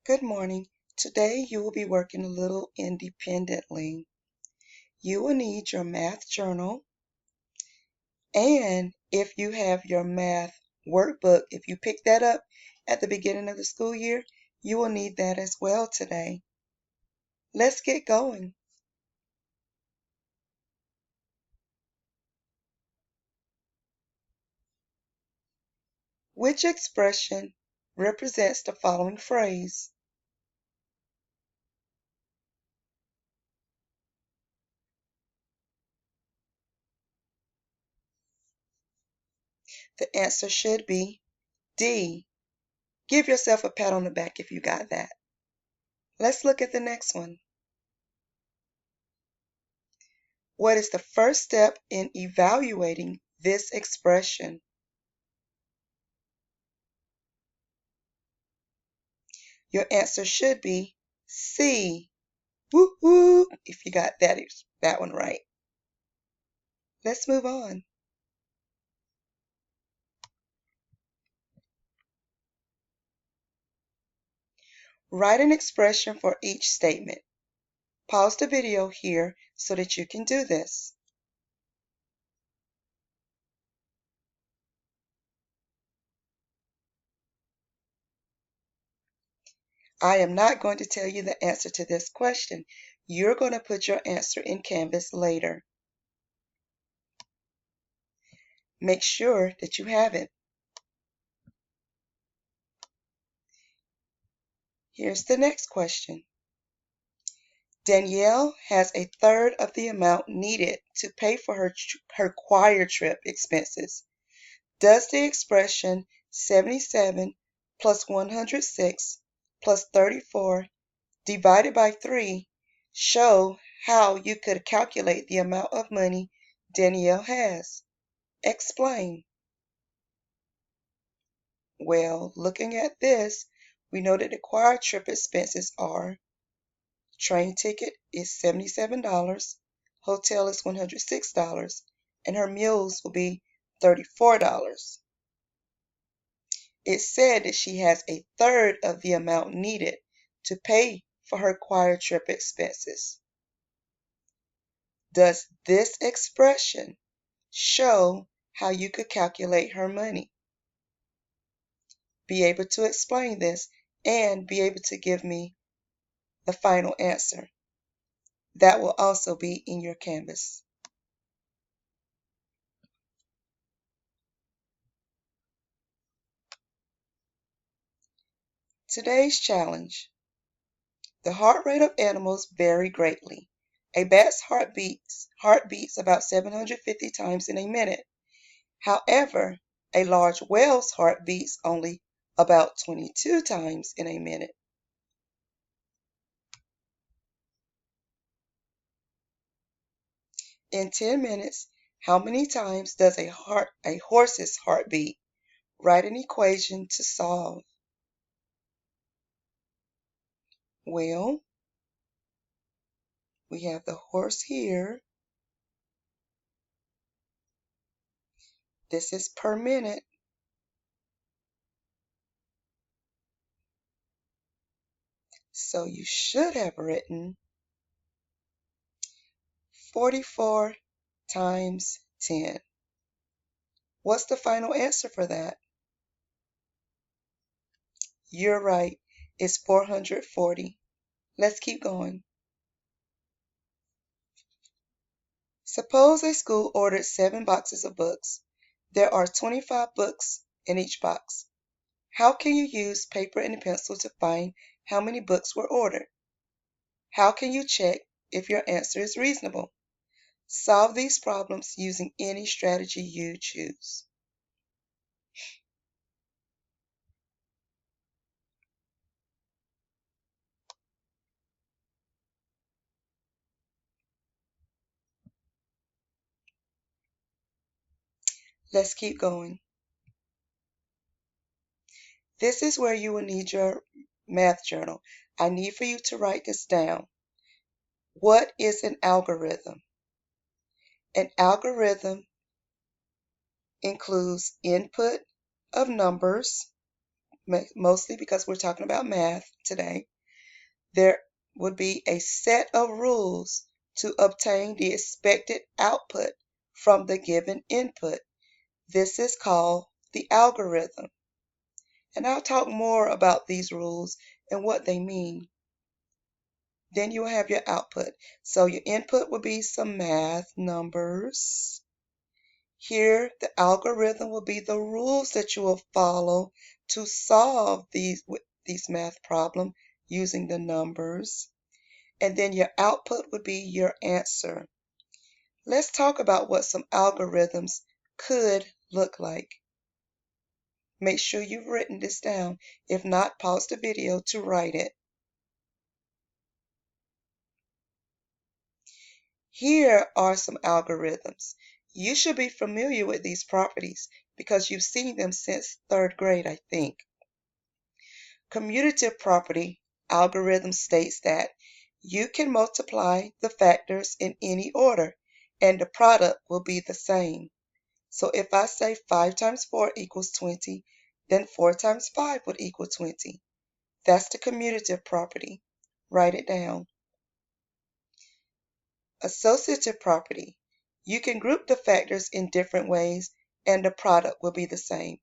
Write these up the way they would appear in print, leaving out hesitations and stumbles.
Good morning. Today you will be working a little independently. You will need your math journal, and if you have your math workbook, if you pick that up at the beginning of the school year, you will need that as well today. Let's get going. Which expression represents the following phrase? The answer should be D. Give yourself a pat on the back if you got that. Let's look at the next one. What is the first step in evaluating this expression? Your answer should be C. Woo-hoo, if you got that one right. Let's move on. Write an expression for each statement. Pause the video here so that you can do this. I am not going to tell you the answer to this question. You're going to put your answer in Canvas later. Make sure that you have it. Here's the next question. Danielle has a third of the amount needed to pay for her choir trip expenses. Does the expression 77 plus 106 plus 34 divided by 3 show how you could calculate the amount of money Danielle has? Explain. Well, looking at this, we know that the choir trip expenses are train ticket is $77, hotel is $106, and her meals will be $34. It said that she has a third of the amount needed to pay for her choir trip expenses. Does this expression show how you could calculate her money? Be able to explain this and be able to give me the final answer. That will also be in your Canvas. Today's challenge. The heart rate of animals vary greatly. A bat's heart beats about 750 times in a minute. However, a large whale's heart beats only about 22 times in a minute. In 10 minutes, how many times does a horse's heart beat? Write an equation to solve. Well, we have the horse here. This is per minute. So you should have written 44 times 10. What's the final answer for that? You're right. It's 440. Let's keep going. Suppose a school ordered 7 boxes of books. There are 25 books in each box. How can you use paper and a pencil to find how many books were ordered? How can you check if your answer is reasonable? Solve these problems using any strategy you choose. Let's keep going. This is where you will need your math journal. I need for you to write this down. What is an algorithm? An algorithm includes input of numbers, mostly because we're talking about math today, there would be a set of rules to obtain the expected output from the given input. This is called the algorithm. And I'll talk more about these rules and what they mean. Then you'll have your output. So your input will be some math numbers. Here, the algorithm will be the rules that you will follow to solve these math problems using the numbers. And then your output would be your answer. Let's talk about what some algorithms could look like. Make sure you've written this down. If not, pause the video to write it. Here are some algorithms. You should be familiar with these properties because you've seen them since third grade, I think. Commutative property algorithm states that you can multiply the factors in any order and the product will be the same. So if I say 5 times 4 equals 20, then 4 times 5 would equal 20. That's the commutative property. Write it down. Associative property. You can group the factors in different ways and the product will be the same.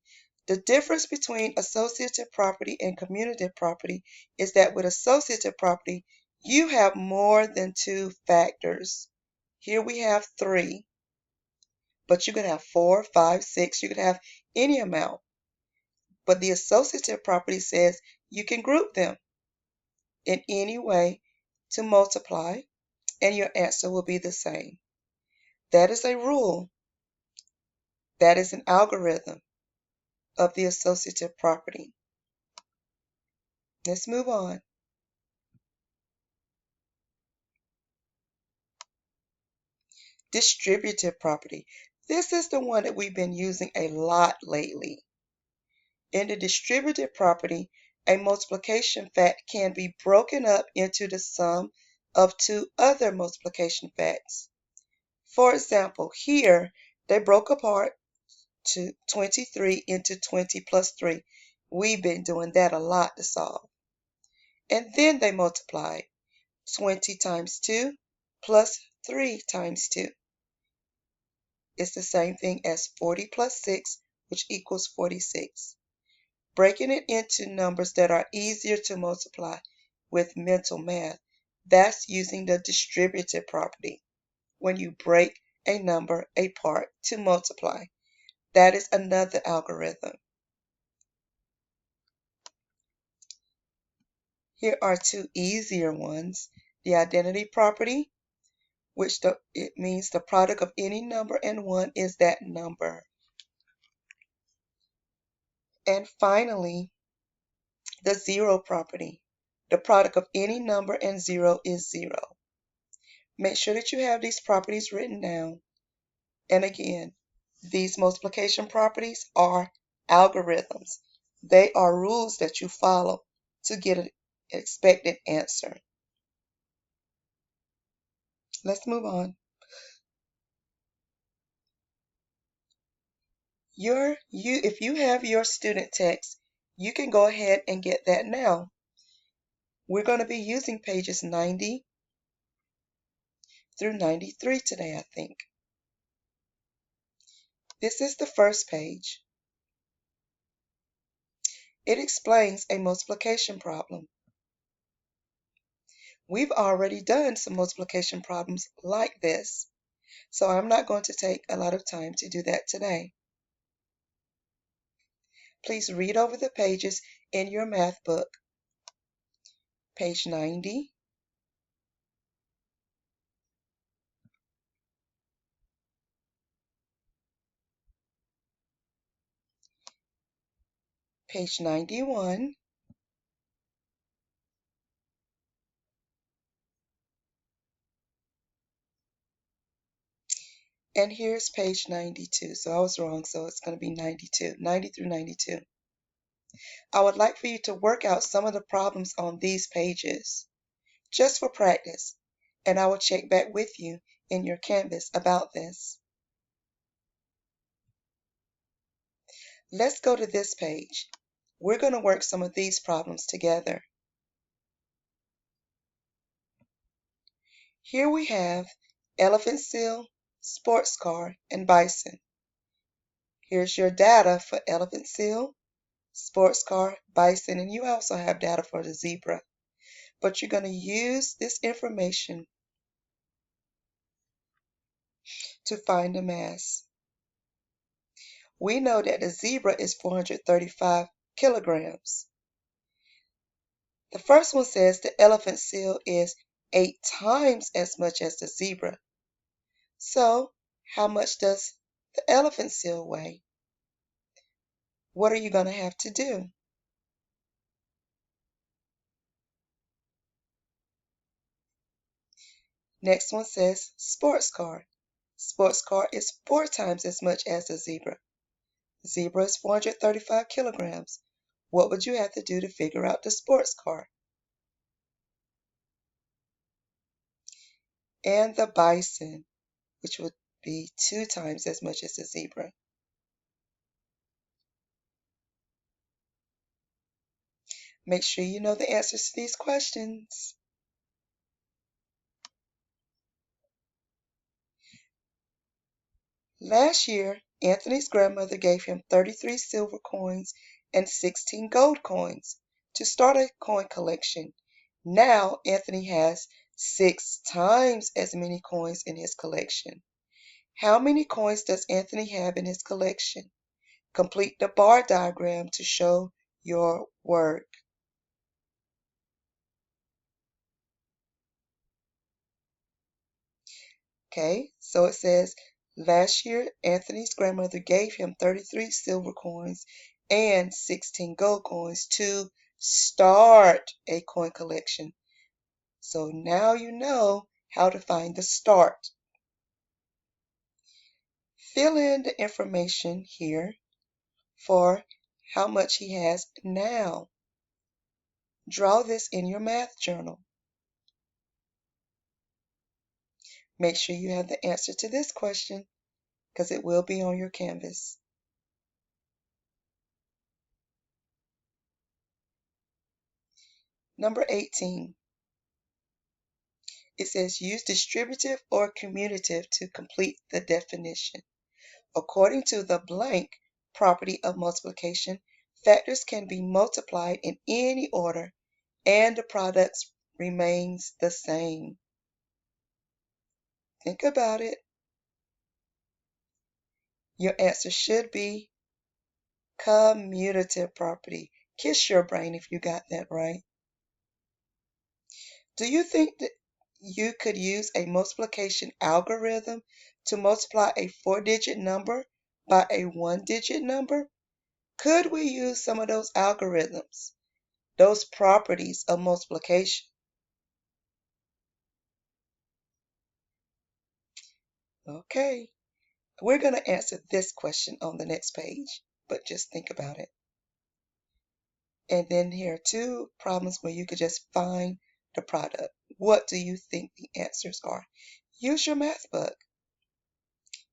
The difference between associative property and commutative property is that with associative property, you have more than 2 factors. Here we have 3, but you could have 4, 5, 6, you could have any amount. But the associative property says you can group them in any way to multiply and your answer will be the same. That is a rule. That is an algorithm of the associative property. Let's move on. Distributive property. This is the one that we've been using a lot lately. In the distributive property, a multiplication fact can be broken up into the sum of 2 other multiplication facts. For example, here they broke apart to 23 into 20 plus 3. We've been doing that a lot to solve. And then they multiplied 20 times 2 plus 3 times 2. It's the same thing as 40 plus 6, which equals 46. Breaking it into numbers that are easier to multiply with mental math, that's using the distributive property. When you break a number apart to multiply, that is another algorithm. Here are 2 easier ones. The identity property, which it means the product of any number and 1 is that number. And finally, the zero property. The product of any number and 0 is 0. Make sure that you have these properties written down. And again, these multiplication properties are algorithms. They are rules that you follow to get an expected answer. Let's move on. If you have your student text, you can go ahead and get that now. We're going to be using pages 90 through 93 today, I think. This is the first page. It explains a multiplication problem. We've already done some multiplication problems like this, so I'm not going to take a lot of time to do that today. Please read over the pages in your math book. Page 90, page 91, and here's page 92. So I was wrong, so it's going to be 92, 90 through 92. I would like for you to work out some of the problems on these pages, just for practice, and I will check back with you in your Canvas about this. Let's go to this page. We're going to work some of these problems together. Here we have elephant seal, sports car, and bison. Here's your data for elephant seal, sports car, bison, and you also have data for the zebra. But you're going to use this information to find the mass. We know that the zebra is 435 kilograms. The first one says the elephant seal is 8 times as much as the zebra. So, how much does the elephant seal weigh? What are you going to have to do? Next one says sports car. Sports car is 4 times as much as the zebra. The zebra is 435 kilograms. What would you have to do to figure out the sports car? And the bison, which would be 2 times as much as the zebra. Make sure you know the answers to these questions. Last year, Anthony's grandmother gave him 33 silver coins and 16 gold coins to start a coin collection. Now, Anthony has 6 times as many coins in his collection. How many coins does Anthony have in his collection? Complete the bar diagram to show your work. Okay, so it says last year Anthony's grandmother gave him 33 silver coins and 16 gold coins to start a coin collection. So now you know how to find the start. Fill in the information here for how much he has now. Draw this in your math journal. Make sure you have the answer to this question because it will be on your canvas. Number 18. It says use distributive or commutative to complete the definition. According to the blank property of multiplication, factors can be multiplied in any order and the product remains the same. Think about it. Your answer should be commutative property. Kiss your brain if you got that right. Do you think that you could use a multiplication algorithm to multiply a 4-digit number by a 1-digit number? Could we use some of those algorithms, those properties of multiplication? Okay, we're going to answer this question on the next page, but just think about it. And then here are 2 problems where you could just find the product. What do you think the answers are? Use your math book.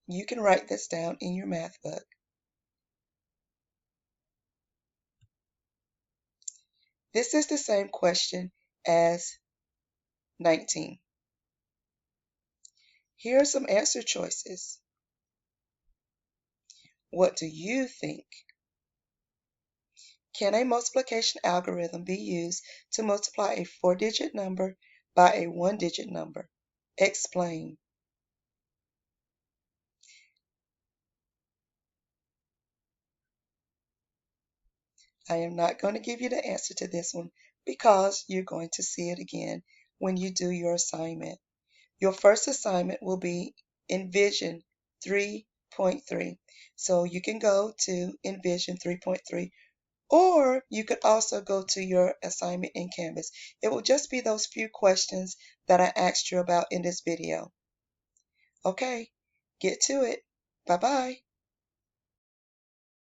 You can write this down in your math book. This is the same question as 19. Here are some answer choices. What do you think? Can a multiplication algorithm be used to multiply a 4-digit number by a 1-digit number? Explain. I am not going to give you the answer to this one because you're going to see it again when you do your assignment. Your first assignment will be Envision 3.3. So you can go to Envision 3.3 or you could also go to your assignment in Canvas. It will just be those few questions that I asked you about in this video. Okay, get to it. Bye-bye.